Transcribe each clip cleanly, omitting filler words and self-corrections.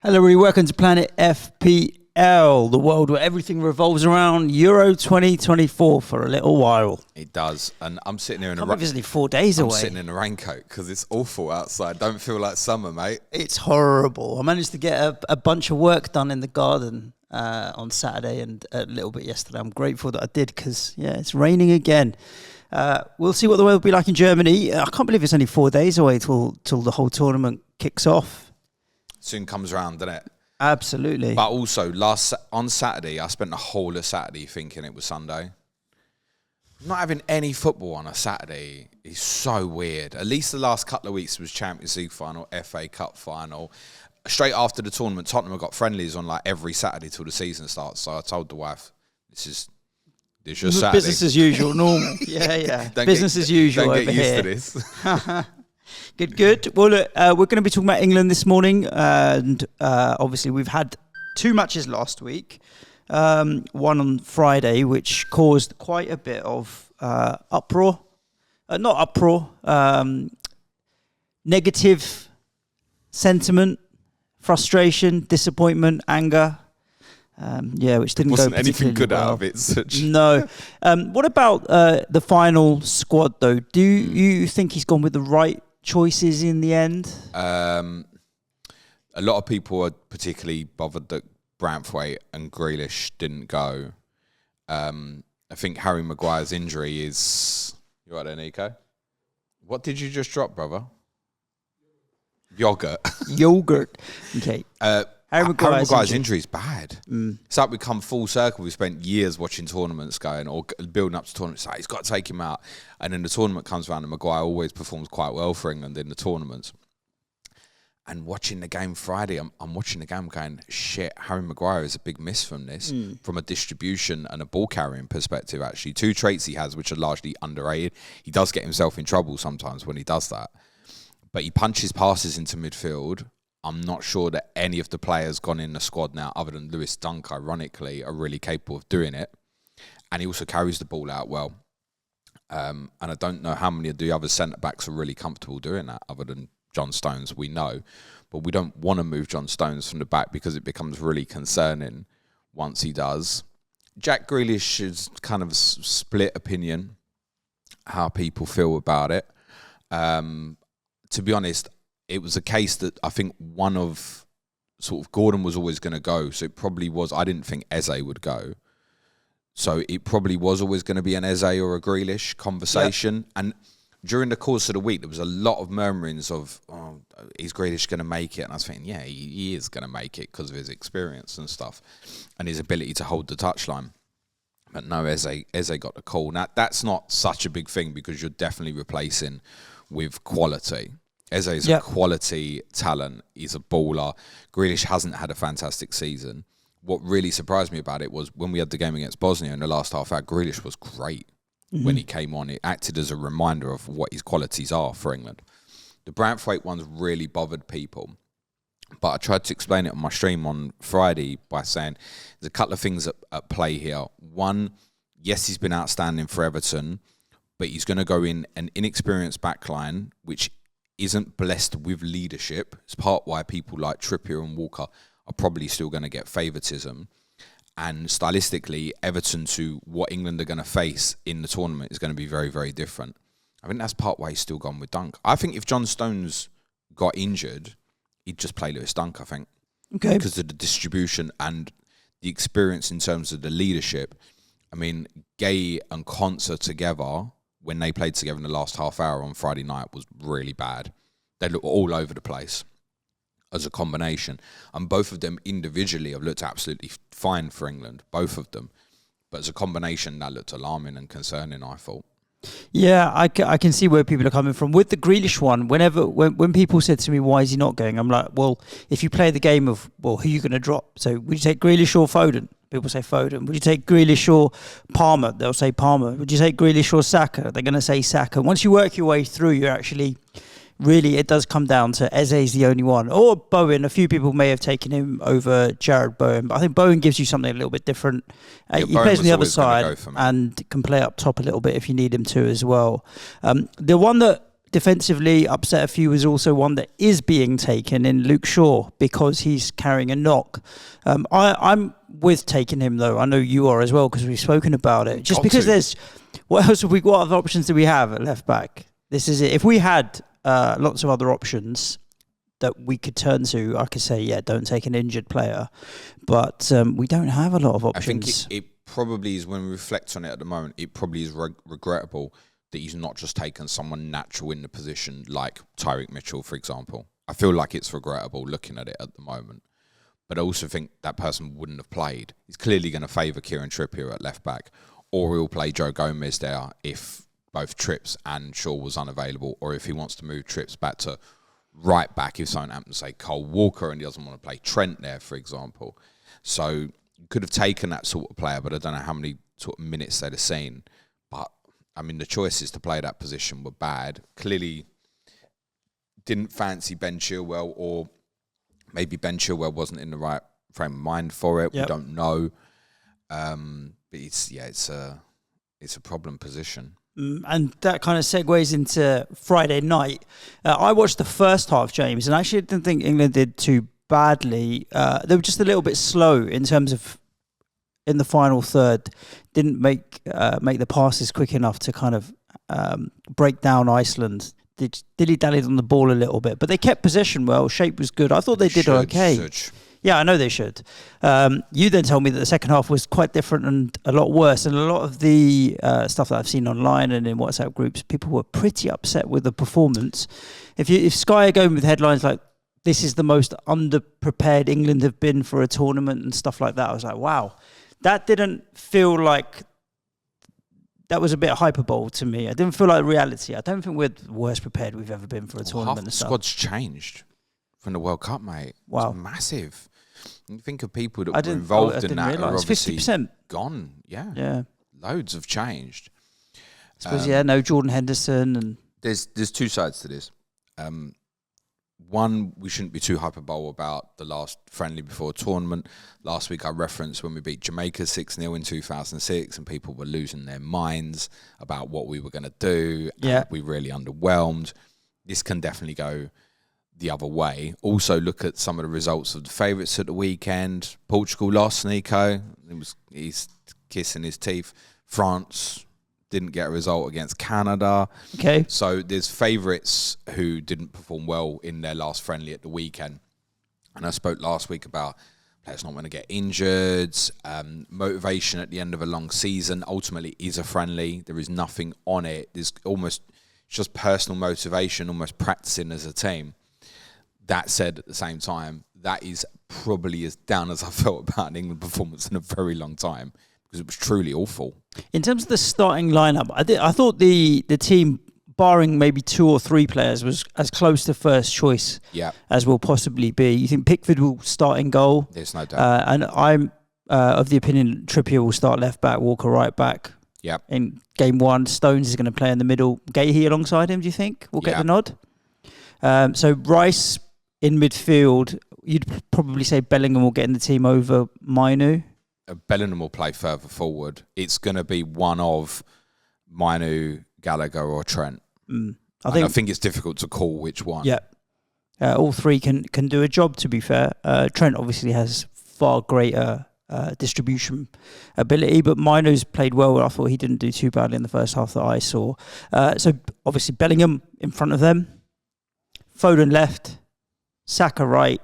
Hello, everybody. Welcome to Planet FPL, the world where everything revolves around Euro 2024 for a little while. It does, and I'm sitting here in It's only 4 days away. I'm sitting in a raincoat because it's awful outside. Don't feel like summer, mate. It's horrible. I managed to get a bunch of work done in the garden on Saturday and a little bit yesterday. I'm grateful that I did because, it's raining again. We'll see what the weather will be like in Germany. I can't believe it's only 4 days away till the whole tournament kicks off. Soon comes round, doesn't it? Absolutely. But also, on Saturday, I spent the whole of Saturday thinking it was Sunday. Not having any football on a Saturday is so weird. At least the last couple of weeks was Champions League final, FA Cup final. Straight after the tournament, Tottenham have got friendlies on like every Saturday till the season starts. So I told the wife, this is your Saturday. Business as usual, normal. Yeah. Business as usual. Don't get used here. to this. Good. Well, look, we're going to be talking about England this morning, and obviously we've had two matches last week. One on Friday, which caused quite a bit of uproar. Not uproar, negative sentiment, frustration, disappointment, anger. Which didn't Wasn't go anything good well. out of it. Such. No. What about the final squad, though? Do you think he's gone with the right choices in the end? A lot of people are particularly bothered that Branthwaite and Grealish didn't go. I think Harry Maguire's injury is... You right there, Nico? What did you just drop, brother? Yogurt. Okay. Harry Maguire's injury is bad. It's like we've come full circle. We've spent years watching tournaments going or building up to tournaments. Like, he's got to take him out. And then the tournament comes around and Maguire always performs quite well for England in the tournaments. And watching the game Friday, I'm watching the game going, shit, Harry Maguire is a big miss from this, from a distribution and a ball carrying perspective, actually. Two traits he has which are largely underrated. He does get himself in trouble sometimes when he does that. But he punches passes into midfield. I'm not sure that any of the players gone in the squad now, other than Lewis Dunk, ironically, are really capable of doing it. And he also carries the ball out well. And I don't know how many of the other centre-backs are really comfortable doing that, other than John Stones, we know. But we don't want to move John Stones from the back because it becomes really concerning once he does. Jack Grealish is kind of a split opinion, how people feel about it. To be honest, it was a case that I think one of sort of Gordon was always going to go. So it probably was, I didn't think Eze would go. So it probably was always going to be an Eze or a Grealish conversation. Yep. And during the course of the week, there was a lot of murmurings of, is Grealish going to make it? And I was thinking, yeah, he is going to make it because of his experience and stuff and his ability to hold the touchline. But no, Eze got the call. Now, that's not such a big thing because you're definitely replacing with quality. Eze is a quality talent. He's a baller. Grealish hasn't had a fantastic season. What really surprised me about it was when we had the game against Bosnia in the last half hour, Grealish was great when he came on. It acted as a reminder of what his qualities are for England. The Branthwaite ones really bothered people. But I tried to explain it on my stream on Friday by saying there's a couple of things at play here. One, yes, he's been outstanding for Everton, but he's going to go in an inexperienced backline, which isn't blessed with leadership. It's part why people like Trippier and Walker are probably still going to get favouritism. And stylistically, Everton to what England are going to face in the tournament is going to be very, very different. I think that's part why he's still gone with Dunk. I think if John Stones got injured, he'd just play Lewis Dunk, I think. Okay. Because of the distribution and the experience in terms of the leadership. I mean, Gay and Konsa together, when they played together in the last half hour on Friday night, was really bad. They looked all over the place as a combination. And both of them individually have looked absolutely fine for England, both of them. But as a combination, that looked alarming and concerning, I thought. Yeah, I can see where people are coming from. With the Grealish one, when people said to me, why is he not going? I'm like, well, if you play the game of, well, who are you going to drop? So would you take Grealish or Foden? People say Foden. Would you take Grealish or Palmer? They'll say Palmer. Would you take Grealish or Saka? They're going to say Saka. Once you work your way through, you're actually... Really, it does come down to Eze's the only one. Or Bowen. A few people may have taken him over Jarrad Bowen. But I think Bowen gives you something a little bit different. He plays on the other side and can play up top a little bit if you need him to as well. The one that defensively upset a few is also one that is being taken in Luke Shaw because he's carrying a knock. I'm with taking him though. I know you are as well because we've spoken about it. Just because there's what else have we? What other options do we have at left back? This is it. If we had lots of other options that we could turn to, I could say, yeah, don't take an injured player. But we don't have a lot of options. I think it probably is, when we reflect on it at the moment, it probably is regrettable that he's not just taken someone natural in the position like Tyreek Mitchell, for example. I feel like it's regrettable looking at it at the moment. But I also think that person wouldn't have played. He's clearly going to favour Kieran Trippier at left back, or he'll play Joe Gomez there if both Trips and Shaw was unavailable, or if he wants to move Trips back to right back if something happens, say Cole Walker, and he doesn't want to play Trent there, for example. So you could have taken that sort of player, but I don't know how many sort of minutes they'd have seen. But I mean, the choices to play that position were bad. Clearly didn't fancy Ben Chilwell, or maybe Ben Chilwell wasn't in the right frame of mind for it. Yep. We don't know. But it's a problem position. And that kind of segues into Friday night. I watched the first half, James, and I actually didn't think England did too badly. They were just a little bit slow in terms of in the final third. Didn't make the passes quick enough to kind of break down Iceland. They dilly-dallied on the ball a little bit, but they kept possession well. Shape was good. I thought they did okay. Such. Yeah, I know they should. You then told me that the second half was quite different and a lot worse. And a lot of the stuff that I've seen online and in WhatsApp groups, people were pretty upset with the performance. If Sky are going with headlines like, this is the most underprepared England have been for a tournament and stuff like that, I was like, wow. That didn't feel like... That was a bit hyperbole to me. I didn't feel like reality. I don't think we're the worst prepared we've ever been for a tournament. Half the squad's changed from the World Cup, mate. Wow. It's massive. You think of people that were involved in that are obviously 50%. Gone. Yeah. Loads have changed. I suppose, no Jordan Henderson. And There's two sides to this. One, we shouldn't be too hyperbole about the last friendly before a tournament. Last week I referenced when we beat Jamaica 6-0 in 2006 and people were losing their minds about what we were going to do. Yeah. We really underwhelmed. This can definitely go the other way. Also look at some of the results of the favourites at the weekend. Portugal lost, Nico. He's kissing his teeth. France didn't get a result against Canada. Okay. So there's favourites who didn't perform well in their last friendly at the weekend. And I spoke last week about players not going to get injured, motivation at the end of a long season. Ultimately is a friendly. There is nothing on it. There's almost just personal motivation, almost practicing as a team. That said, at the same time, that is probably as down as I felt about an England performance in a very long time, because it was truly awful. In terms of the starting lineup, I thought the team, barring maybe 2 or 3 players, was as close to first choice as will possibly be. You think Pickford will start in goal? There's no doubt. And I'm of the opinion Trippier will start left back, Walker right back. Yeah. In game 1, Stones is going to play in the middle. Gahey alongside him, do you think? We'll get the nod? So Rice in midfield, you'd probably say Bellingham will get in the team over Mainu. Bellingham will play further forward. It's going to be one of Mainu, Gallagher or Trent. I think it's difficult to call which one. Yeah. All three can do a job, to be fair. Trent obviously has far greater distribution ability, but Mainu's played well. I thought he didn't do too badly in the first half that I saw. So obviously Bellingham in front of them. Foden left. Saka right.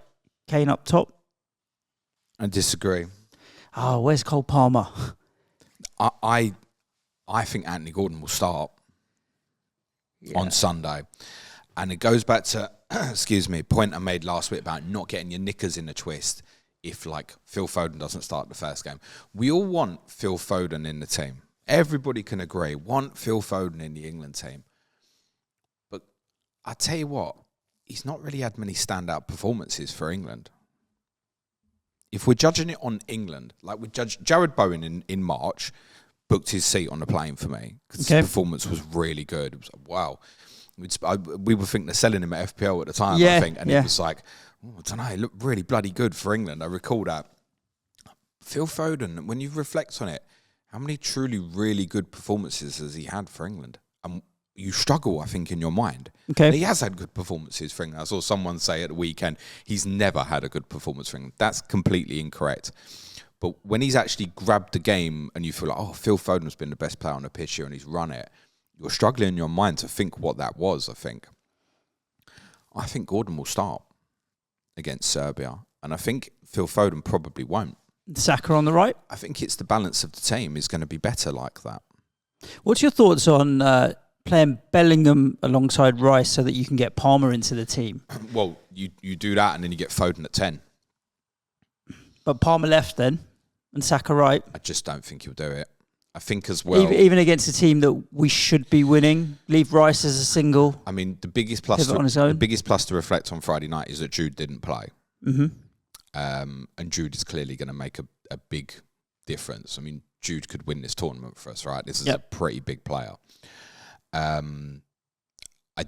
Kane up top. I disagree. Oh, where's Cole Palmer? I think Anthony Gordon will start on Sunday. And it goes back to, a point I made last week about not getting your knickers in a twist if, like, Phil Foden doesn't start the first game. We all want Phil Foden in the team. Everybody can agree, want Phil Foden in the England team. But I tell you what, he's not really had many standout performances for England. If we're judging it on England, like we judged Jarrad Bowen in March, booked his seat on the plane for me because his performance was really good. It was like, wow. We were thinking of selling him at FPL at the time, I think. And it was like, I don't know, he looked really bloody good for England. I recall that. Phil Foden, when you reflect on it, how many truly really good performances has he had for England? And you struggle, I think, in your mind. Okay. He has had good performances for England. I saw someone say at the weekend he's never had a good performance for England. That's completely incorrect. But when he's actually grabbed the game and you feel like, oh, Phil Foden's been the best player on the pitch here and he's run it, you're struggling in your mind to think what that was, I think. I think Gordon will start against Serbia. And I think Phil Foden probably won't. Saka on the right? I think it's the balance of the team is going to be better like that. What's your thoughts on playing Bellingham alongside Rice so that you can get Palmer into the team? Well, you do that and then you get Foden at 10. But Palmer left then and Saka right. I just don't think he'll do it. I think as well... Even against a team that we should be winning, leave Rice as a single. I mean, the biggest plus to reflect on Friday night is that Jude didn't play. Mm-hmm. And Jude is clearly going to make a big difference. I mean, Jude could win this tournament for us, right? This is a pretty big player. I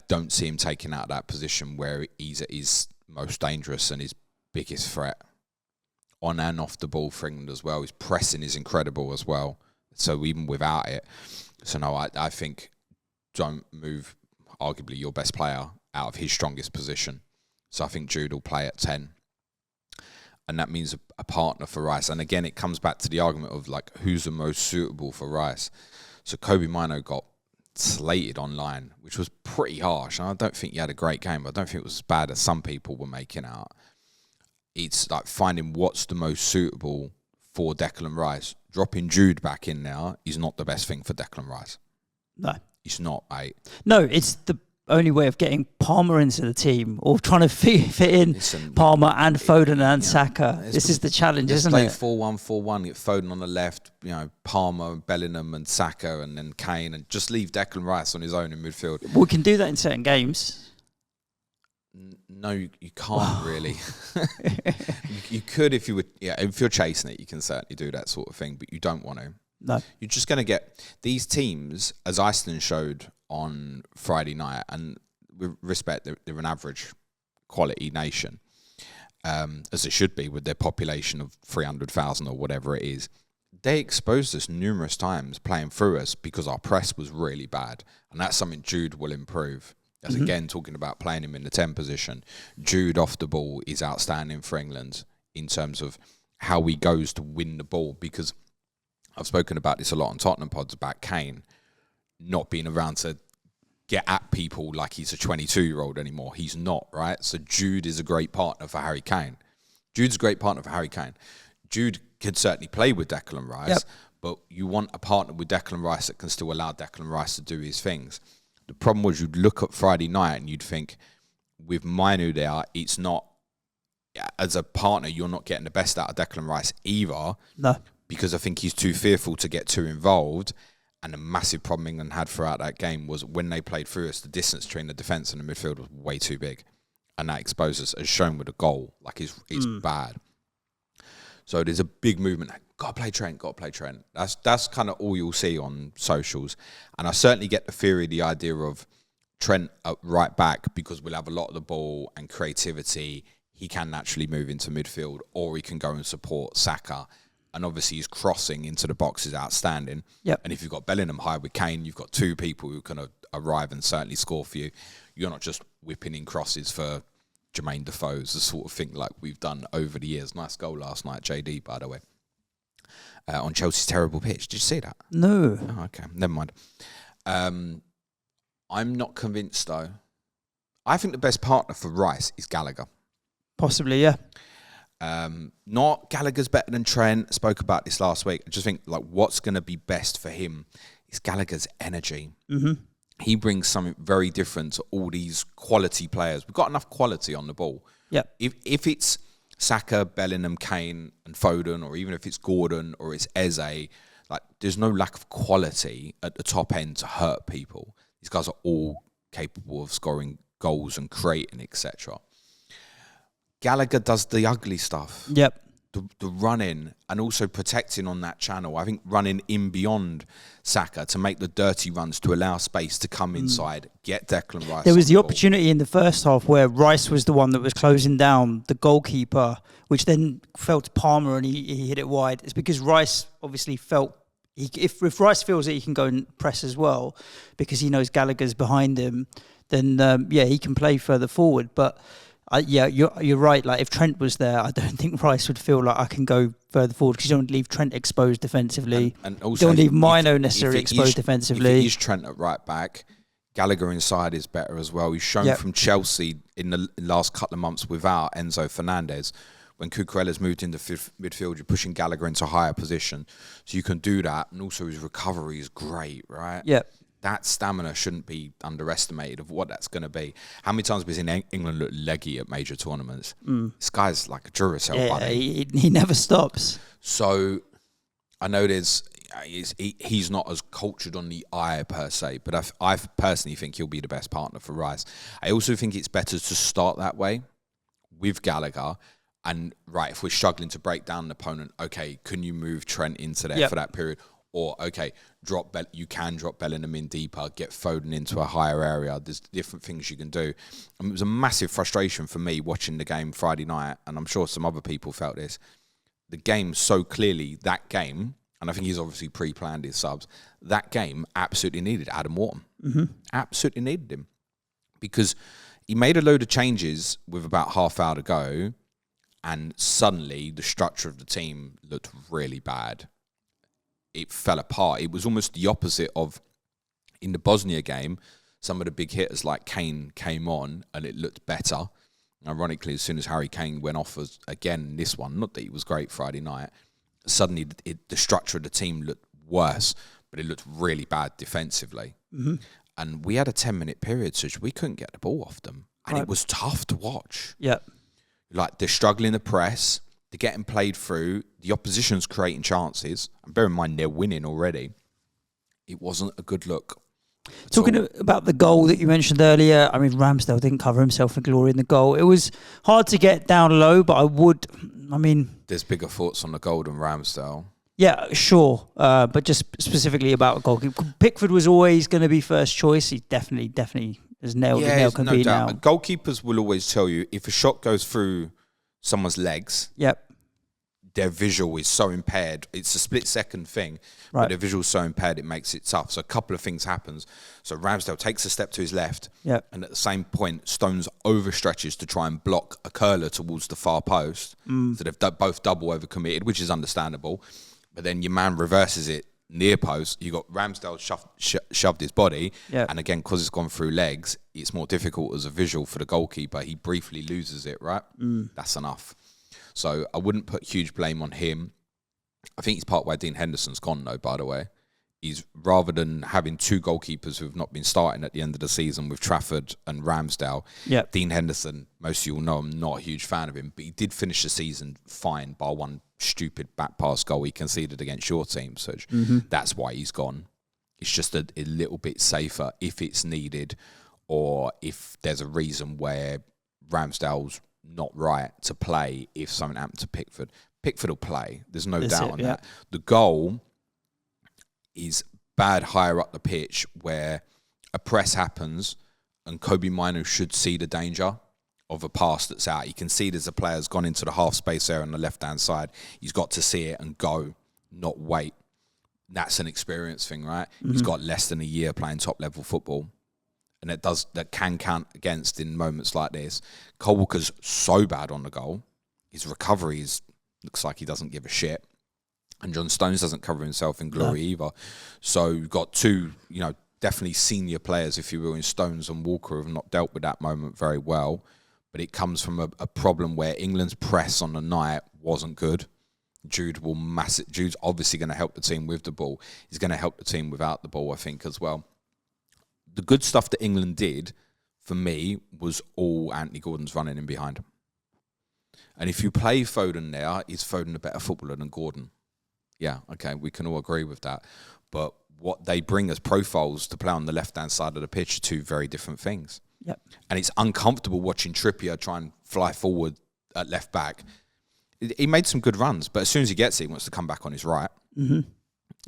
don't see him taking out that position where he's at his most dangerous and his biggest threat. On and off the ball for England as well. His pressing is incredible as well. So even without it. So no, I think don't move arguably your best player out of his strongest position. So I think Jude will play at 10. And that means a partner for Rice. And again, it comes back to the argument of like who's the most suitable for Rice. So Kobe Mino got slated online, which was pretty harsh. And I don't think he had a great game. But I don't think it was as bad as some people were making out. It's like finding what's the most suitable for Declan Rice. Dropping Jude back in now is not the best thing for Declan Rice. No. It's not, mate. No, it's the only way of getting Palmer into the team or trying to fit in Palmer and Foden and Saka. This is the challenge, isn't it? Play 4-1-4-1, get Foden on the left, Palmer, Bellingham and Saka and then Kane and just leave Declan Rice on his own in midfield. We can do that in certain games. No, you can't really. You could if you would. Yeah, if you're chasing it, you can certainly do that sort of thing, but you don't want to. No. You're just going to get these teams, as Iceland showed on Friday night, and with respect, they're an average quality nation, as it should be with their population of 300,000 or whatever it is. They exposed us numerous times playing through us because our press was really bad, and that's something Jude will improve. As again, talking about playing him in the 10 position, Jude off the ball is outstanding for England in terms of how he goes to win the ball. Because I've spoken about this a lot on Tottenham pods about Kane not being around to get at people like he's a 22-year-old anymore. He's not, right? So Jude is a great partner for Harry Kane. Jude's a great partner for Harry Kane. Jude can certainly play with Declan Rice, but you want a partner with Declan Rice that can still allow Declan Rice to do his things. The problem was you'd look at Friday night and you'd think, with Minu there, it's not, as a partner, you're not getting the best out of Declan Rice either. No. Because I think he's too fearful to get too involved. And the massive problem England had throughout that game was when they played through us, the distance between the defence and the midfield was way too big. And that exposed us, as shown with the goal. Like, it's bad. So there's a big movement. Got to play Trent. That's kind of all you'll see on socials. And I certainly get the theory, the idea of Trent at right back because we'll have a lot of the ball and creativity. He can naturally move into midfield or he can go and support Saka. And obviously his crossing into the box is outstanding. Yep. And if you've got Bellingham high with Kane, you've got two people who can arrive and certainly score for you. You're not just whipping in crosses for Jermaine Defoe's, the sort of thing like we've done over the years. Nice goal last night, JD, by the way. On Chelsea's terrible pitch. Did you see that? No. Oh, okay, never mind. I'm not convinced, though. I think the best partner for Rice is Gallagher. Possibly, yeah. Not Gallagher's better than Trent. Spoke about this last week. I just think like what's going to be best for him is Gallagher's energy. Mm-hmm. He brings something very different to all these quality players. We've got enough quality on the ball. Yeah. If it's Saka, Bellingham, Kane and Foden, or even if it's Gordon or it's Eze, like there's no lack of quality at the top end to hurt people. These guys are all capable of scoring goals and creating, etc. Gallagher does the ugly stuff. Yep. The running and also protecting on that channel. I think running in beyond Saka to make the dirty runs to allow space to come inside, get Declan Rice. There was the opportunity in the first half where Rice was the one that was closing down the goalkeeper, which then fell to Palmer and he hit it wide. It's because Rice obviously felt if Rice feels that he can go and press as well, because he knows Gallagher's behind him, then he can play further forward. But you're right. Like if Trent was there, I don't think Rice would feel like I can go further forward, because you don't leave Trent exposed defensively. And also, you don't leave Mino necessarily exposed defensively. If he's Trent at right back, Gallagher inside is better as well. He's shown from Chelsea in the last couple of months without Enzo Fernandez. When Cucurella's moved into midfield, you're pushing Gallagher into a higher position. So you can do that. And also his recovery is great, right? Yeah. That stamina shouldn't be underestimated of what that's going to be. How many times have we seen England look leggy at major tournaments? This guy's like a Duracell bunny. He never stops. So I know he's not as cultured on the eye per se, but I personally think he'll be the best partner for Rice. I also think it's better to start that way with Gallagher. And if we're struggling to break down an opponent, okay, can you move Trent into there for that period? Or, okay, you can drop Bellingham in deeper, get Foden into a higher area. There's different things you can do. And it was a massive frustration for me watching the game Friday night, and I'm sure some other people felt this. The game so clearly, that game, and I think he's obviously pre-planned his subs, that game absolutely needed Adam Wharton. Absolutely needed him. Because he made a load of changes with about half hour to go, and suddenly the structure of the team looked really bad. It fell apart. It was almost the opposite of in the Bosnia game. Some of the big hitters like Kane came on and it looked better. Ironically, as soon as Harry Kane went off again this one, not that he was great Friday night, suddenly the structure of the team looked worse, but it looked really bad defensively. And we had a 10-minute period, so we couldn't get the ball off them. And it was tough to watch. Yeah. Like, they're struggling to press, they're getting played through, the opposition's creating chances, and bear in mind they're winning already. It wasn't a good look. Talking about the goal that you mentioned earlier, I mean, Ramsdale didn't cover himself in glory in the goal. It was hard to get down low, but there's bigger thoughts on the goal than Ramsdale. Yeah, sure. But just specifically about goalkeeper. Pickford was always going to be first choice. He definitely has nailed his nail can be now. Goalkeepers will always tell you if a shot goes through someone's legs, their visual is so impaired. It's a split-second thing, but their visual is so impaired it makes it tough. So a couple of things happens. So Ramsdale takes a step to his left, and at the same point, Stones overstretches to try and block a curler towards the far post. So they've both double overcommitted, which is understandable. But then your man reverses it near post. You got Ramsdale shoved his body, and again, because it's gone through legs, it's more difficult as a visual for the goalkeeper. He briefly loses it, right? That's enough. So I wouldn't put huge blame on him. I think he's part why Dean Henderson's gone, though, by the way. He's, rather than having two goalkeepers who've not been starting at the end of the season with Trafford and Ramsdale, Dean Henderson, most of you will know I'm not a huge fan of him, but he did finish the season fine by one stupid back pass goal he conceded against your team, Suj. That's why he's gone. It's just a little bit safer if it's needed, or if there's a reason where Ramsdale's not right to play if something happened to Pickford. Pickford will play. There's no doubt on that. The goal is bad higher up the pitch where a press happens and Kobe Mino should see the danger of a pass that's out. You can see there's a player's gone into the half space there on the left-hand side. He's got to see it and go, not wait. That's an experience thing, right? He's got less than a year playing top-level football. And that can count against in moments like this. Cole Walker's so bad on the goal. His recovery looks like he doesn't give a shit. And John Stones doesn't cover himself in glory either. So you've got two, definitely senior players, if you will, in Stones and Walker have not dealt with that moment very well. But it comes from a problem where England's press on the night wasn't good. Jude's obviously going to help the team with the ball. He's going to help the team without the ball, I think, as well. The good stuff that England did, for me, was all Anthony Gordon's running in behind. And if you play Foden there, is Foden a better footballer than Gordon? Yeah, okay, we can all agree with that. But what they bring as profiles to play on the left-hand side of the pitch are two very different things. Yep. And it's uncomfortable watching Trippier try and fly forward at left back. He made some good runs, but as soon as he gets it, he wants to come back on his right.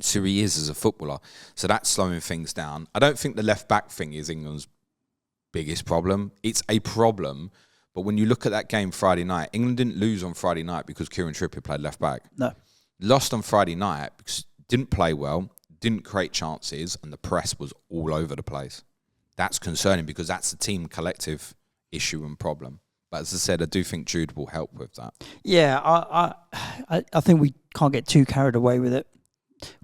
So he is as a footballer. So that's slowing things down. I don't think the left-back thing is England's biggest problem. It's a problem, but when you look at that game Friday night, England didn't lose on Friday night because Kieran Trippier played left-back. No. Lost on Friday night because didn't play well, didn't create chances, and the press was all over the place. That's concerning because that's a team collective issue and problem. But as I said, I do think Jude will help with that. Yeah, I think we can't get too carried away with it.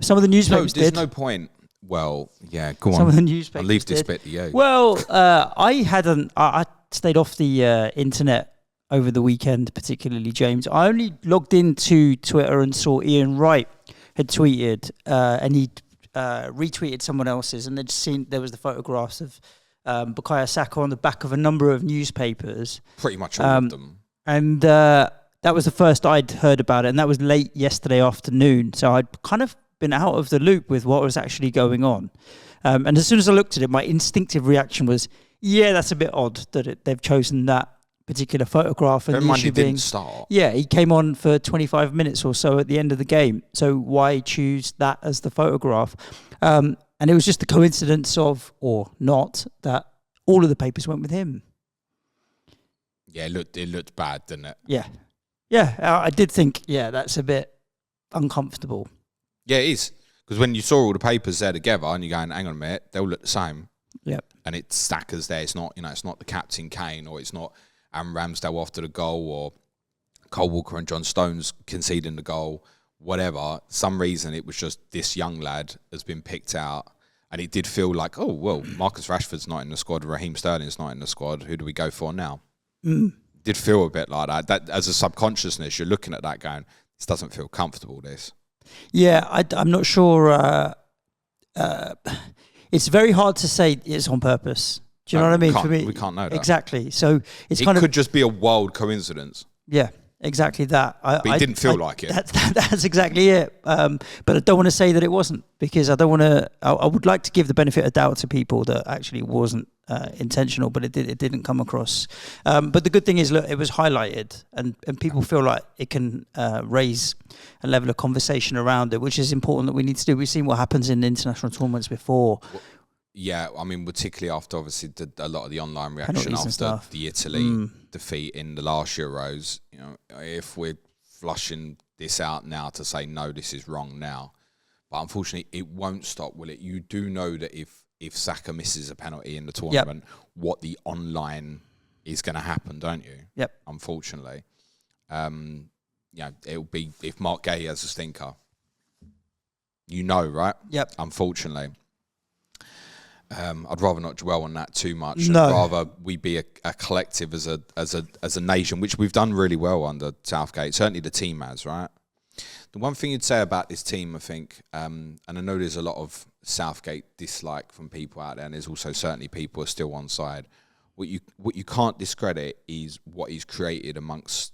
Some of the newspapers there's did. no point. Well, yeah, go on. Some of the newspapers I'll leave this did. bit to you. Well, I stayed off the internet over the weekend, particularly James. I only logged into Twitter and saw Ian Wright had tweeted, and he retweeted someone else's, and they'd seen there was the photographs of Bukayo Saka on the back of a number of newspapers. Pretty much all of them. And that was the first I'd heard about it, and that was late yesterday afternoon. So I'd kind of been out of the loop with what was actually going on. And as soon as I looked at it, my instinctive reaction was, yeah, that's a bit odd that they've chosen that particular photograph. And he didn't start. Yeah, he came on for 25 minutes or so at the end of the game. So why choose that as the photograph? And it was just a coincidence of, or not, that all of the papers went with him. Yeah, it looked bad, didn't it? Yeah. Yeah, I did think, that's a bit uncomfortable. Yeah, it is. Because when you saw all the papers there together and you're going, hang on a minute, they all look the same. Yep. And it's Saka's there. It's not, it's not the captain Kane, or it's not Aaron Ramsdale after the goal, or Cole Walker and John Stones conceding the goal, whatever. Some reason it was just this young lad has been picked out. And it did feel like, oh, well, Marcus Rashford's not in the squad, Raheem Sterling's not in the squad. Who do we go for now? Did feel a bit like that. That as a subconsciousness, you're looking at that going, this doesn't feel comfortable, this. Yeah, I'm not sure. It's very hard to say it's on purpose. Do you know what I mean? For me, we can't know that. Exactly. So it could just be a wild coincidence. Yeah, exactly that. But it didn't feel like it. That's exactly it. But I don't want to say that it wasn't, because I don't want to. I would like to give the benefit of doubt to people that actually it wasn't intentional, but it didn't come across. But the good thing is, look, it was highlighted, and people feel like it can raise a level of conversation around it, which is important that we need to do. We've seen what happens in international tournaments before. Yeah, I mean, particularly after obviously a lot of the online reaction after the Italy defeat in the last Euros. If we're flushing this out now to say no, this is wrong now, but unfortunately it won't stop, will it? You do know that if Saka misses a penalty in the tournament, what the online is going to happen, don't you? Yep. Unfortunately, it'll be if Mark Gay has a stinker. Right? Yep. Unfortunately. I'd rather not dwell on that too much. No. I'd rather we be a collective as a nation, which we've done really well under Southgate. Certainly the team has, right? The one thing you'd say about this team, I think, and I know there's a lot of Southgate dislike from people out there, and there's also certainly people who are still on side. What you can't discredit is what he's created amongst,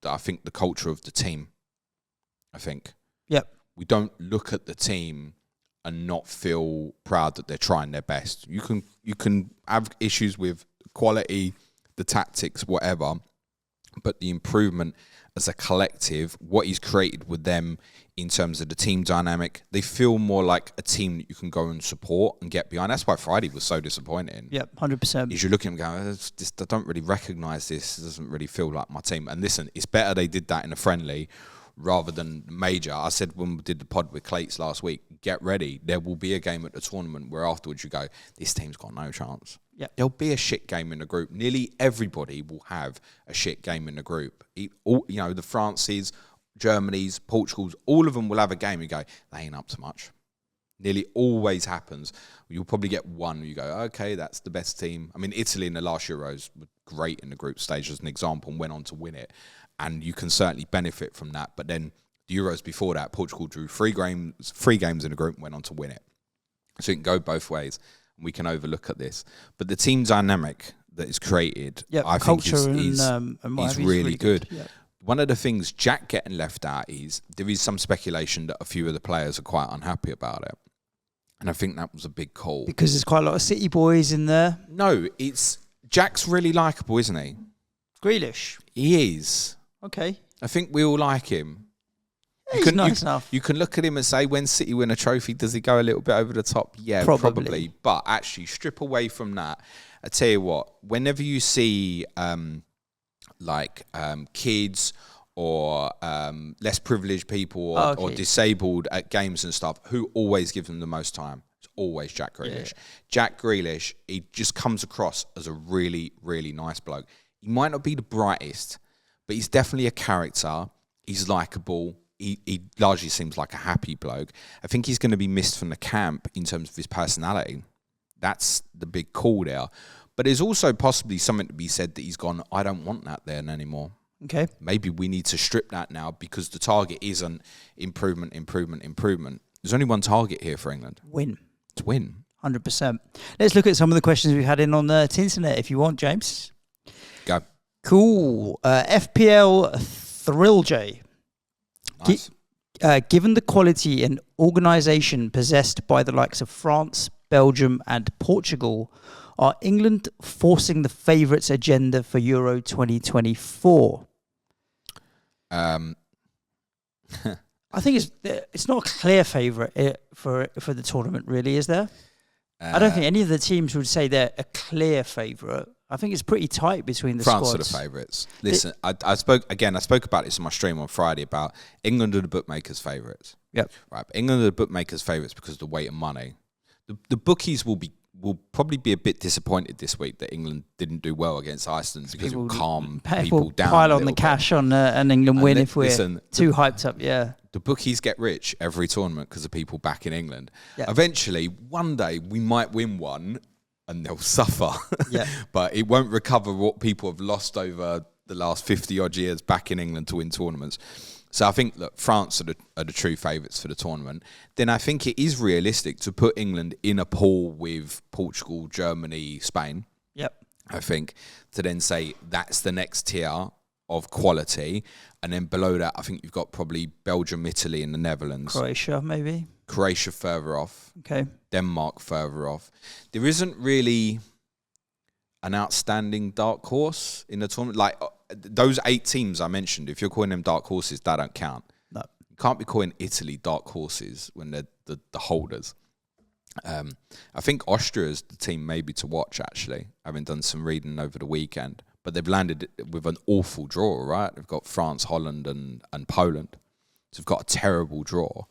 I think, the culture of the team. I think. Yep. We don't look at the team and not feel proud that they're trying their best. You can have issues with quality, the tactics, whatever, but the improvement as a collective, what he's created with them in terms of the team dynamic, they feel more like a team that you can go and support and get behind. That's why Friday was so disappointing. Yep, 100%. Is you're looking and going, I don't really recognise this. It doesn't really feel like my team. And listen, it's better they did that in a friendly rather than major. I said when we did the pod with Clates last week, get ready. There will be a game at the tournament where afterwards you go, this team's got no chance. Yep. There'll be a shit game in the group. Nearly everybody will have a shit game in the group. The France's, Germany's, Portugal's, all of them will have a game. You go, they ain't up to much. Nearly always happens. You'll probably get one where you go, okay, that's the best team. I mean, Italy in the last Euros were great in the group stage as an example and went on to win it. And you can certainly benefit from that. But then the Euros before that, Portugal drew three games in the group and went on to win it. So it can go both ways. And we can overlook at this. But the team dynamic that is created, I think is really good. Yep. One of the things Jack getting left out is there is some speculation that a few of the players are quite unhappy about it. And I think that was a big call. Because there's quite a lot of City boys in there. No, Jack's really likeable, isn't he? Grealish. He is. Okay. I think we all like him. He's nice enough. You can look at him and say, when City win a trophy, does he go a little bit over the top? Yeah, probably. But actually, strip away from that. I tell you what, whenever you see kids or less privileged people or disabled at games and stuff, who always give them the most time? It's always Jack Grealish. Yeah. Jack Grealish, he just comes across as a really, really nice bloke. He might not be the brightest, but he's definitely a character. He's likeable. He largely seems like a happy bloke. I think he's going to be missed from the camp in terms of his personality. That's the big call there. But there's also possibly something to be said that he's gone, I don't want that there anymore. Okay. Maybe we need to strip that now because the target isn't improvement. There's only one target here for England. Win. It's win. 100%. Let's look at some of the questions we've had in on the internet if you want, James. Go. Cool. FPL Thrill J. Nice. Given the quality and organisation possessed by the likes of France, Belgium and Portugal, are England forcing the favourites agenda for Euro 2024? I think it's not a clear favourite for the tournament, really, is there? I don't think any of the teams would say they're a clear favourite. I think it's pretty tight between the France squads. France are the favourites. Listen, I spoke about this on my stream on Friday about England are the bookmakers' favourites. Yep. Right. England are the bookmakers' favourites because of the weight of money. The bookies will probably be a bit disappointed this week that England didn't do well against Iceland because it will calm people down. Pile on the cash on an England win if we're too hyped up. Yeah. The bookies get rich every tournament because of people back in England. Yeah. Eventually, one day we might win one. And they'll suffer, yeah. But it won't recover what people have lost over the last 50-odd years back in England to win tournaments. So I think, look, France are the true favourites for the tournament. Then I think it is realistic to put England in a pool with Portugal, Germany, Spain. Yep. I think, to then say that's the next tier of quality. And then below that, I think you've got probably Belgium, Italy and the Netherlands. Croatia, maybe. Croatia further off. Okay. Denmark further off. There isn't really an outstanding dark horse in the tournament. Like those 8 teams I mentioned, if you're calling them dark horses, that don't count. No. You can't be calling Italy dark horses when they're the holders. I think Austria is the team maybe to watch, actually, having done some reading over the weekend. But they've landed with an awful draw, right? They've got France, Holland and Poland. So they've got a terrible draw.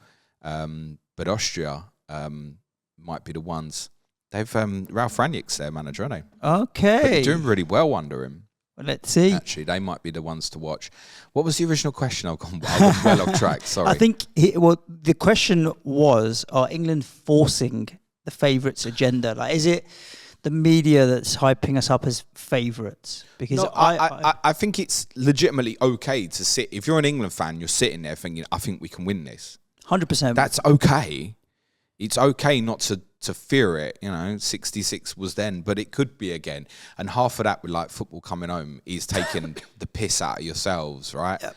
But Austria might be the ones. They've Ralf Rangnick's their manager, aren't they? Okay. But they're doing really well under him. Well, let's see. Actually, they might be the ones to watch. What was the original question? I was well off track. Sorry. I think the question was: are England forcing the favourites' agenda? Like, is it the media that's hyping us up as favourites? Because no, I think it's legitimately okay to sit. If you're an England fan, you're sitting there thinking, "I think we can win this." 100%. That's okay. It's okay not to fear it. 66 was then, but it could be again. And half of that with like football coming home is taking the piss out of yourselves, right? Yep.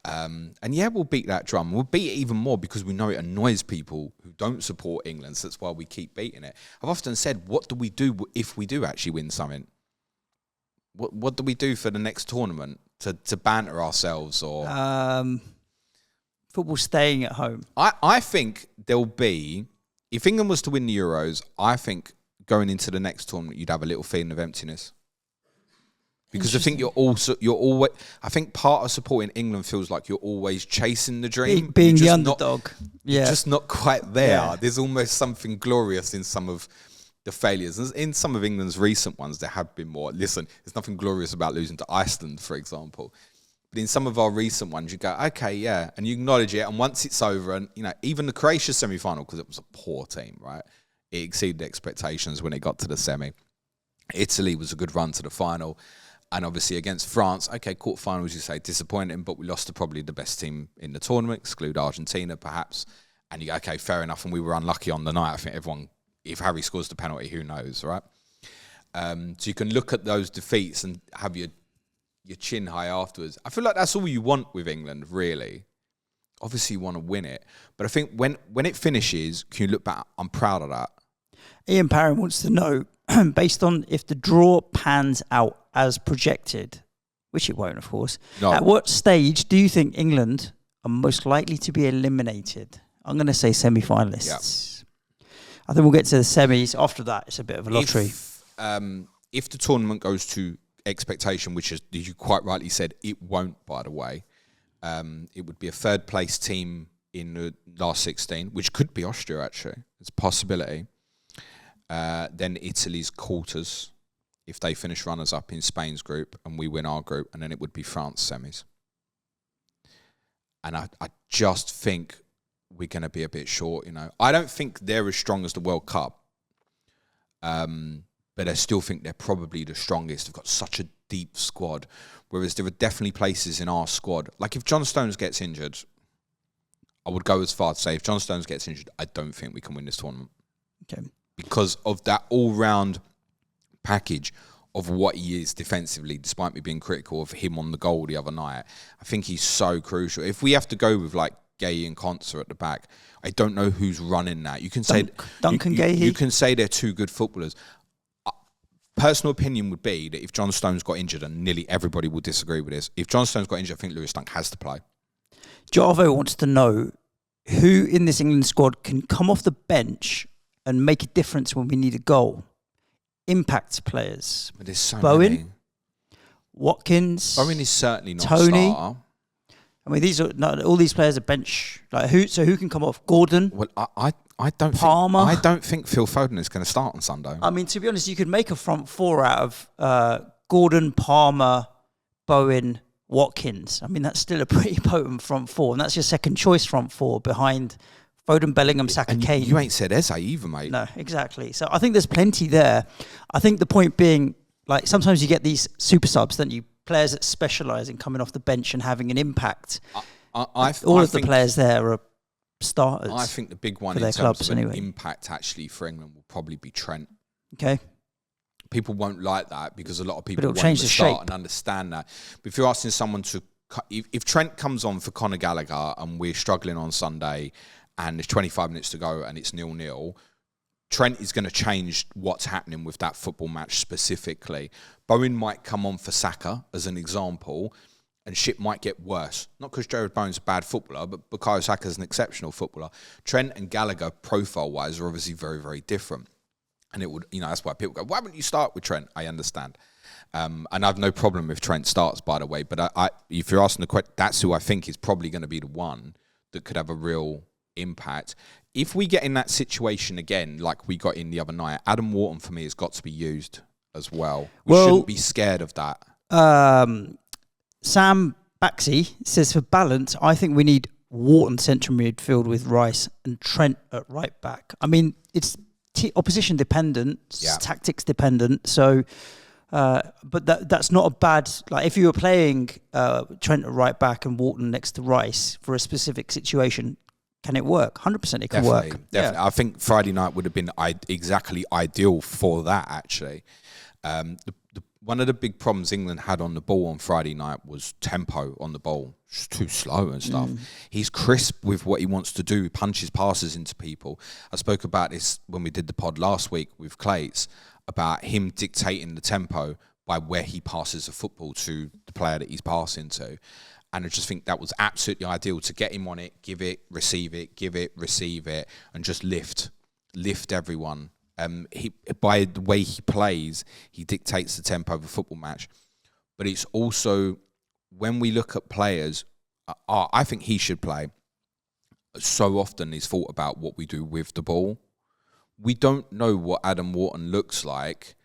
And yeah, we'll beat that drum. We'll beat it even more because we know it annoys people who don't support England. So that's why we keep beating it. I've often said, what do we do if we do actually win something? What do we do for the next tournament to banter ourselves or? Football staying at home. I think there'll be, if England was to win the Euros, I think going into the next tournament, you'd have a little feeling of emptiness. Because I think you're always, I think part of supporting England feels like you're always chasing the dream. Being the underdog. You're just not quite there. Yeah. There's almost something glorious in some of the failures. In some of England's recent ones, there have been more. Listen, there's nothing glorious about losing to Iceland, for example. But in some of our recent ones, you go, okay, yeah, and you acknowledge it. And once it's over, and even the Croatia semi-final, because it was a poor team, right? It exceeded expectations when it got to the semi. Italy was a good run to the final. And obviously against France, okay, quarterfinals, you say, disappointing, but we lost to probably the best team in the tournament, exclude Argentina, perhaps. And you go, okay, fair enough. And we were unlucky on the night. I think everyone, if Harry scores the penalty, who knows, right? So you can look at those defeats and have your chin high afterwards. I feel like that's all you want with England, really. Obviously, you want to win it. But I think when it finishes, can you look back? I'm proud of that. Ian Parron wants to know, based on if the draw pans out as projected, which it won't, of course, at what stage do you think England are most likely to be eliminated? I'm going to say semi-finalists. Yeah. I think we'll get to the semis. After that, it's a bit of a lottery. If the tournament goes to expectation, which is, you quite rightly said, it won't, by the way, it would be a third place team in the last 16, which could be Austria, actually. It's a possibility. Then Italy's quarters, if they finish runners-up in Spain's group and we win our group, and then it would be France semis. And I just think we're going to be a bit short, I don't think they're as strong as the World Cup, but I still think they're probably the strongest. They've got such a deep squad, whereas there are definitely places in our squad. Like if John Stones gets injured, I would go as far to say if John Stones gets injured, I don't think we can win this tournament. Okay. Because of that all-round package of what he is defensively, despite me being critical of him on the goal the other night. I think he's so crucial. If we have to go with like Gay and Conser at the back, I don't know who's running that. You can say Duncan Gay. You can say they're two good footballers. Personal opinion would be that if John Stones got injured, and nearly everybody will disagree with this, if John Stones got injured, I think Lewis Dunk has to play. Jarvo wants to know who in this England squad can come off the bench and make a difference when we need a goal. Impact players. But there's so Bowen, many. Watkins. Bowen is certainly not Tony. a starter. I mean, these are not all these players are bench. Like who? So who can come off? Gordon. Well, I don't. Palmer. I don't think Phil Foden is going to start on Sunday. I mean, to be honest, you could make a front four out of Gordon, Palmer, Bowen, Watkins. I mean, that's still a pretty potent front four, and that's your second choice front four behind Foden, Bellingham, Saka, and Kane. You ain't said Eze either, mate. No, exactly. So I think there's plenty there. I think the point being, like, sometimes you get these super subs, don't you? Players that specialise in coming off the bench and having an impact. All of the players there are starters. I think the big one in terms of an impact actually for England will probably be Trent. Okay. People won't like that because a lot of people won't change the start shape and understand that. But if you're asking someone to, if Trent comes on for Conor Gallagher and we're struggling on Sunday and there's 25 minutes to go and it's 0-0, Trent is going to change what's happening with that football match specifically. Bowen might come on for Saka as an example, and shit might get worse. Not because Jarrad Bowen's a bad footballer, but Bukayo Saka's an exceptional footballer. Trent and Gallagher, profile-wise, are obviously very, very different. And it would, that's why people go, why wouldn't you start with Trent? I understand. And I have no problem if Trent starts, by the way. But if you're asking the question, that's who I think is probably going to be the one that could have a real impact. If we get in that situation again, like we got in the other night, Adam Wharton, for me, has got to be used as well. We shouldn't be scared of that. Sam Baxi says, for balance, I think we need Wharton central midfield with Rice and Trent at right back. I mean, it's opposition dependent, tactics dependent. So, but that's not a bad. Like if you were playing Trent at right back and Wharton next to Rice for a specific situation, can it work? 100% it can work. Definitely. Yeah. I think Friday night would have been exactly ideal for that, actually. One of the big problems England had on the ball on Friday night was tempo on the ball. Just too slow and stuff. He's crisp with what he wants to do. He punches passes into people. I spoke about this when we did the pod last week with Clates, about him dictating the tempo by where he passes the football to the player that he's passing to. And I just think that was absolutely ideal to get him on it, give it, receive it, give it, receive it, and just lift everyone. By the way he plays, he dictates the tempo of a football match. But it's also, when we look at players, I think he should play. So often he's thought about what we do with the ball. We don't know what Adam Wharton looks like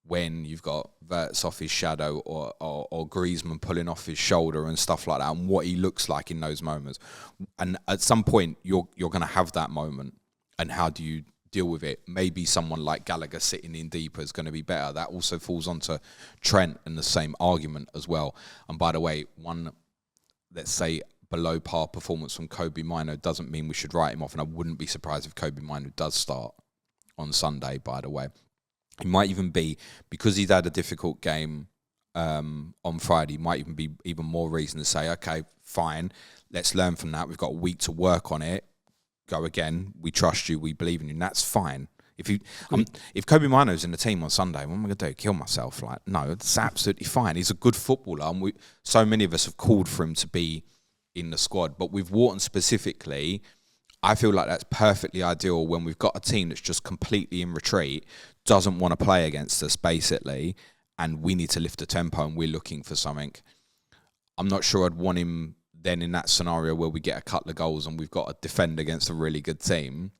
when you've got Verts off his shadow or Griezmann pulling off his shoulder and stuff like that, and what he looks like in those moments. And at some point, you're going to have that moment. And how do you deal with it? Maybe someone like Gallagher sitting in deeper is going to be better. That also falls onto Trent in the same argument as well. And by the way, one, let's say, below par performance from Kobe Mino doesn't mean we should write him off. And I wouldn't be surprised if Kobe Mino does start on Sunday, by the way. It might even be, because he's had a difficult game on Friday, might even be even more reason to say, okay, fine, let's learn from that. We've got a week to work on it. Go again. We trust you. We believe in you. And that's fine. If Kobe Mino's in the team on Sunday, what am I going to do? Kill myself? Like, no, it's absolutely fine. He's a good footballer. And so many of us have called for him to be in the squad. But with Wharton specifically, I feel like that's perfectly ideal when we've got a team that's just completely in retreat, doesn't want to play against us, basically, and we need to lift the tempo and we're looking for something. I'm not sure I'd want him then in that scenario where we get a couple of goals and we've got to defend against a really good team,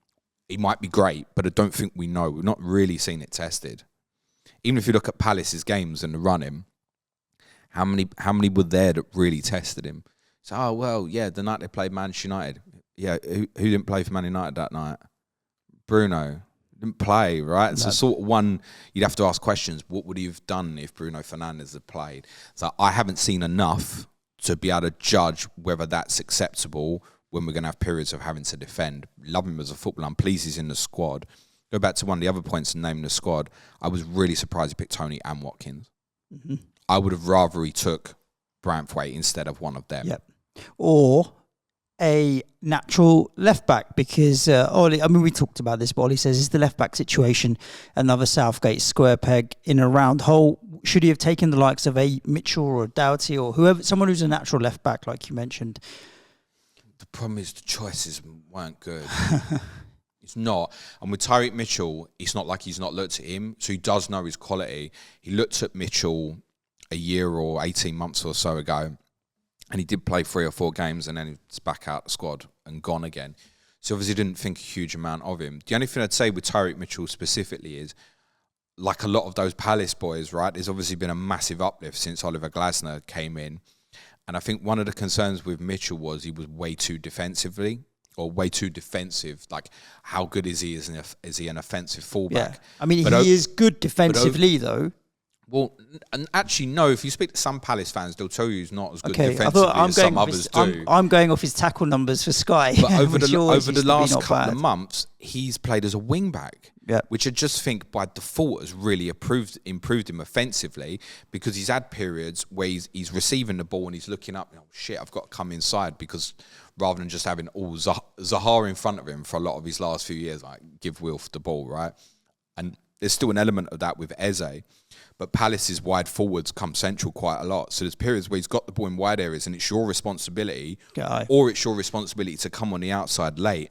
he might be great, but I don't think we know. We've not really seen it tested. Even if you look at Palace's games and the run-in, how many were there that really tested him? So, the night they played Manchester United. Yeah, who didn't play for Man United that night? Bruno didn't play, right? It's sort of one you'd have to ask questions. What would he have done if Bruno Fernandes had played? So I haven't seen enough to be able to judge whether that's acceptable when we're going to have periods of having to defend. Love him as a footballer. I'm pleased he's in the squad. Go back to one of the other points in naming the squad. I was really surprised he picked Tony and Watkins. Mm-hmm. I would have rather he took Branthwaite instead of one of them. Yep. Or a natural left back, because Ollie, I mean, we talked about this, but Ollie says, is the left back situation another Southgate square peg in a round hole? Should he have taken the likes of a Mitchell or a Doughty or whoever, someone who's a natural left back, like you mentioned? The problem is the choices weren't good. It's not. And with Tyreek Mitchell, it's not like he's not looked at him, so he does know his quality. He looked at Mitchell a year or 18 months or so ago, and he did play 3 or 4 games, and then he's back out the squad and gone again. So obviously didn't think a huge amount of him. The only thing I'd say with Tyreek Mitchell specifically is, like a lot of those Palace boys, right, there's obviously been a massive uplift since Oliver Glasner came in. And I think one of the concerns with Mitchell was he was way too defensive. Like, how good is he? Is he an offensive fullback? Yeah. I mean, he is good defensively, though. Well, and actually, no. If you speak to some Palace fans, they'll tell you he's not as good defensively as some others do. I'm going off his tackle numbers for Sky. But over the last couple of months, he's played as a wing back, which I just think by default has really improved him offensively, because he's had periods where he's receiving the ball and he's looking up. Oh shit, I've got to come inside, because rather than just having all Zaha in front of him for a lot of his last few years, like give Wilf the ball, right? And there's still an element of that with Eze. But Palace's wide forwards come central quite a lot. So there's periods where he's got the ball in wide areas and it's your responsibility, or it's your responsibility to come on the outside late.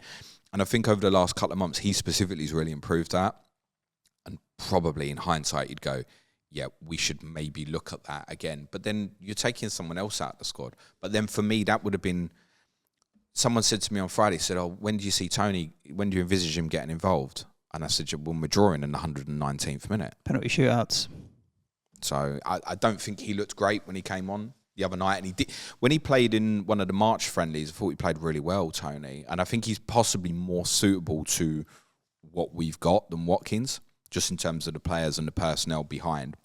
And I think over the last couple of months, he specifically has really improved that. And probably in hindsight, you'd go, yeah, we should maybe look at that again. But then you're taking someone else out of the squad. But then for me, that would have been... Someone said to me on Friday, said, when do you see Tony, when do you envisage him getting involved? And I said, when we're drawing in the 119th minute. Penalty shootouts. So I don't think he looked great when he came on the other night. And he did, when he played in one of the March friendlies, I thought he played really well, Tony. And I think he's possibly more suitable to what we've got than Watkins, just in terms of the players and the personnel behind.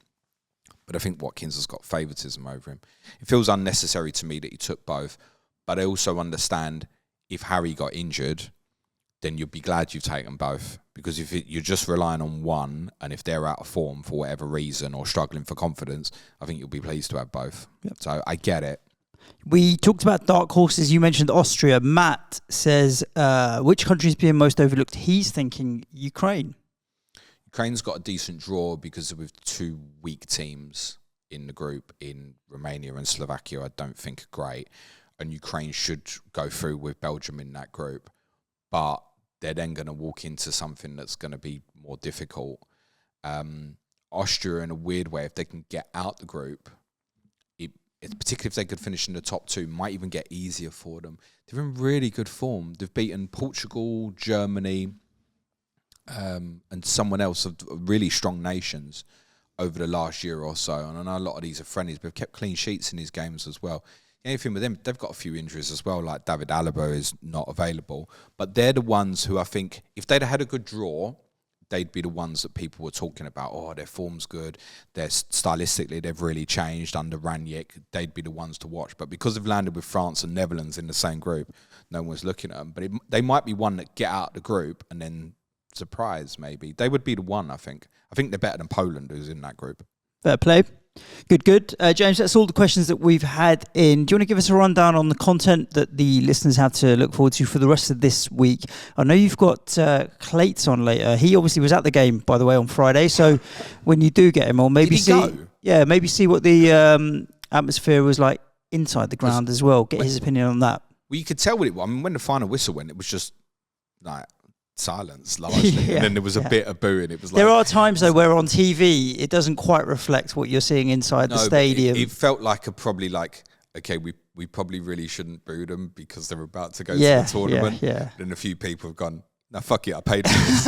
But I think Watkins has got favouritism over him. It feels unnecessary to me that he took both. But I also understand if Harry got injured, then you'd be glad you've taken both. Because if you're just relying on one, and if they're out of form for whatever reason or struggling for confidence, I think you'll be pleased to have both. Yep. So I get it. We talked about dark horses. You mentioned Austria. Matt says, which country is being most overlooked? He's thinking Ukraine. Ukraine's got a decent draw because with 2 weak teams in the group, in Romania and Slovakia, I don't think are great. And Ukraine should go through with Belgium in that group. But they're then going to walk into something that's going to be more difficult. Austria, in a weird way, if they can get out the group, particularly if they could finish in the top 2, might even get easier for them. They're in really good form. They've beaten Portugal, Germany, and someone else of really strong nations over the last year or so. And I know a lot of these are friendlies, but they've kept clean sheets in these games as well. The only thing with them, they've got a few injuries as well, like David Alaba is not available. But they're the ones who I think, if they'd had a good draw, they'd be the ones that people were talking about. Oh, their form's good. Stylistically, they've really changed under Ranić. They'd be the ones to watch. But because they've landed with France and Netherlands in the same group, no one's looking at them. But they might be one that get out the group and then surprise, maybe. They would be the one, I think. I think they're better than Poland, who's in that group. Fair play. Good. James, that's all the questions that we've had in. Do you want to give us a rundown on the content that the listeners have to look forward to for the rest of this week? I know you've got Clates on later. He obviously was at the game, by the way, on Friday. So when you do get him on, maybe see what the atmosphere was like inside the ground as well. Get his opinion on that. Well, you could tell what it was. I mean, when the final whistle went, it was just like silence largely, and then there was a bit of booing. It was like, there are times though where on TV it doesn't quite reflect what you're seeing inside the stadium. It felt like probably like okay, we probably really shouldn't boo them because they're about to go to the tournament. Yeah. Then a few people have gone, no, fuck it, I paid for this.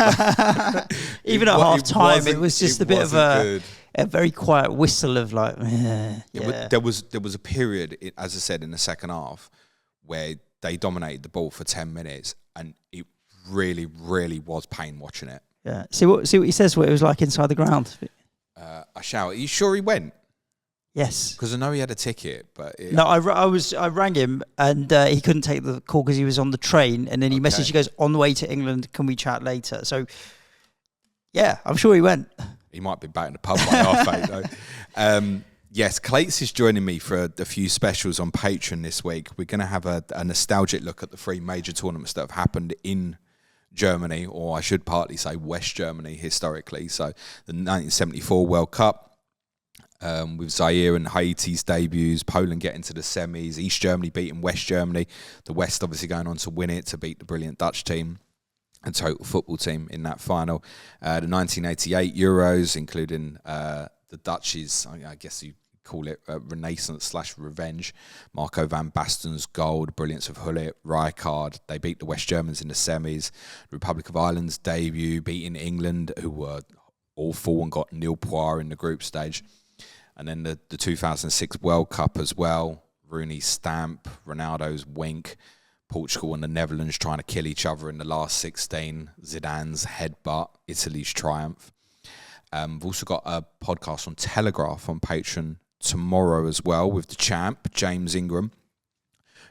Even at half time, it was just a bit of a very quiet whistle of like, There was a period, as I said, in the second half where they dominated the ball for 10 minutes and it really, really was pain watching it. Yeah. See what he says, what it was like inside the ground. I shout, are you sure he went? Yes. Because I know he had a ticket, but... No, I rang him and he couldn't take the call because he was on the train, and then he messaged, he goes, on the way to England, can we chat later? So, yeah, I'm sure he went. He might be back in the pub by half 8, though. Yes, Clates is joining me for a few specials on Patreon this week. We're going to have a nostalgic look at the 3 major tournaments that have happened in Germany, or I should partly say West Germany historically. So the 1974 World Cup, with Zaire and Haiti's debuts, Poland getting to the semis, East Germany beating West Germany, the West obviously going on to win it, to beat the brilliant Dutch team and total football team in that final. The 1988 Euros, including the Dutch's, I guess you call it renaissance/revenge, Marco van Basten's goal, the brilliance of Gullit, Rijkaard. They beat the West Germans in the semis. The Republic of Ireland's debut, beating England, who were awful and got nil points in the group stage. And then the 2006 World Cup as well, Rooney's stamp, Ronaldo's wink, Portugal and the Netherlands trying to kill each other in the last 16, Zidane's headbutt, Italy's triumph. We've also got a podcast on Telegraph on Patreon tomorrow as well with the champ, James Ingram,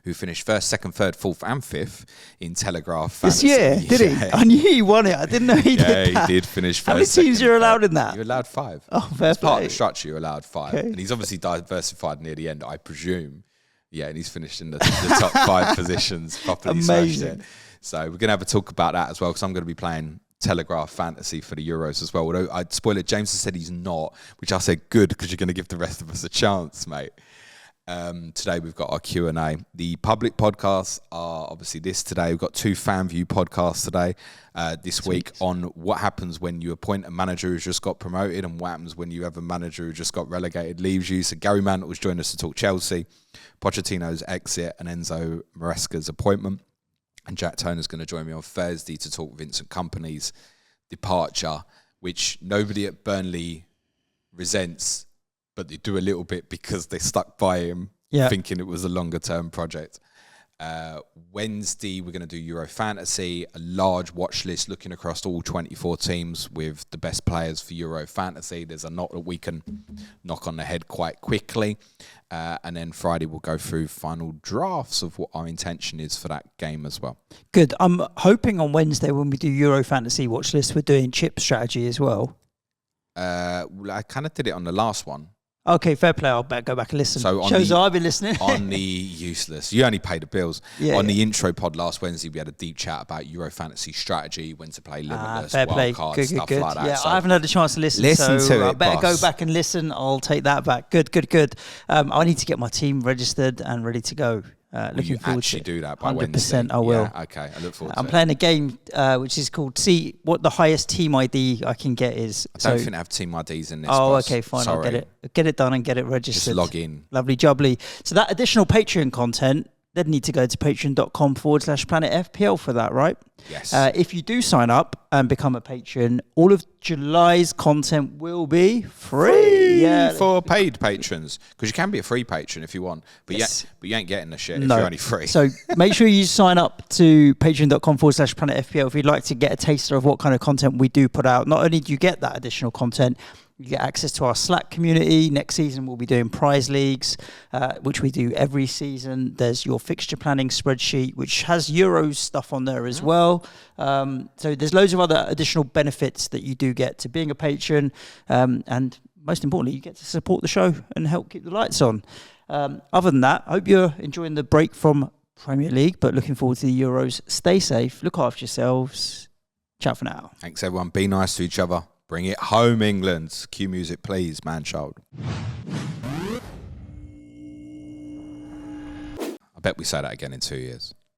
who finished 1st, 2nd, 3rd, 4th and 5th in Telegraph Fantasy. This year, did he? I knew he won it. I didn't know he did that. Yeah, he did finish 1st. How many teams you're allowed in that? You're allowed 5. Oh, fair As part play. of the structure, you're allowed 5. Okay. And he's obviously diversified near the end, I presume. Yeah, and he's finished in the top 5 positions, properly smashed it. So we're going to have a talk about that as well, because I'm going to be playing Telegraph Fantasy for the Euros as well. Although I'd spoil it, James has said he's not, which I said good, because you're going to give the rest of us a chance, mate. Today we've got our Q&A. The public podcasts are obviously this today. We've got 2 fan view podcasts today, this week, on what happens when you appoint a manager who's just got promoted and what happens when you have a manager who just got relegated, leaves you. So Gary Mantle was joining us to talk Chelsea, Pochettino's exit and Enzo Maresca's appointment. And Jack Toner's going to join me on Thursday to talk Vincent Kompany's departure, which nobody at Burnley resents, but they do a little bit because they stuck by him, thinking it was a longer-term project. Wednesday, we're going to do Euro Fantasy, a large watch list looking across all 24 teams with the best players for Euro Fantasy. There's a lot that we can knock on the head quite quickly. And then Friday, we'll go through final drafts of what our intention is for that game as well. Good. I'm hoping on Wednesday when we do Euro Fantasy watch list, we're doing chip strategy as well. I kind of did it on the last one. Okay, fair play. I'll go back and listen. So shows I've been listening. On the useless, you only pay the bills. The intro pod last Wednesday, we had a deep chat about Euro Fantasy strategy, when to play Limitless, fair play. Wildcard, stuff like that. Yeah, so I haven't had a chance to listen to I it, better boss. go back and listen. I'll take that back. Good. I need to get my team registered and ready to go. Looking forward to it. Do that by 100% Wednesday? I will. Yeah, okay, I look forward to I'm it. playing a game which is called See what the highest team ID I can get is. I don't think I have team IDs in this. Oh, boss. okay, fine. Sorry. I'll get it done and get it registered. Just log in. Lovely jubbly. So that additional Patreon content, they'd need to go to patreon.com/Planet FPL for that, right? Yes. If you do sign up and become a patron, all of July's content will be free. Yeah, for paid patrons, because you can be a free patron if you want, but you ain't getting the shit if you're only free. So make sure you sign up to patreon.com/Planet FPL if you'd like to get a taster of what kind of content we do put out. Not only do you get that additional content, you get access to our Slack community. Next season, we'll be doing prize leagues, which we do every season. There's your fixture planning spreadsheet, which has Euros stuff on there as well. So there's loads of other additional benefits that you do get to being a patron. And most importantly, you get to support the show and help keep the lights on. Other than that, I hope you're enjoying the break from Premier League, but looking forward to the Euros. Stay safe. Look after yourselves. Ciao for now. Thanks, everyone. Be nice to each other. Bring it home, England. Cue music, please, man-child. I bet we say that again in 2 years.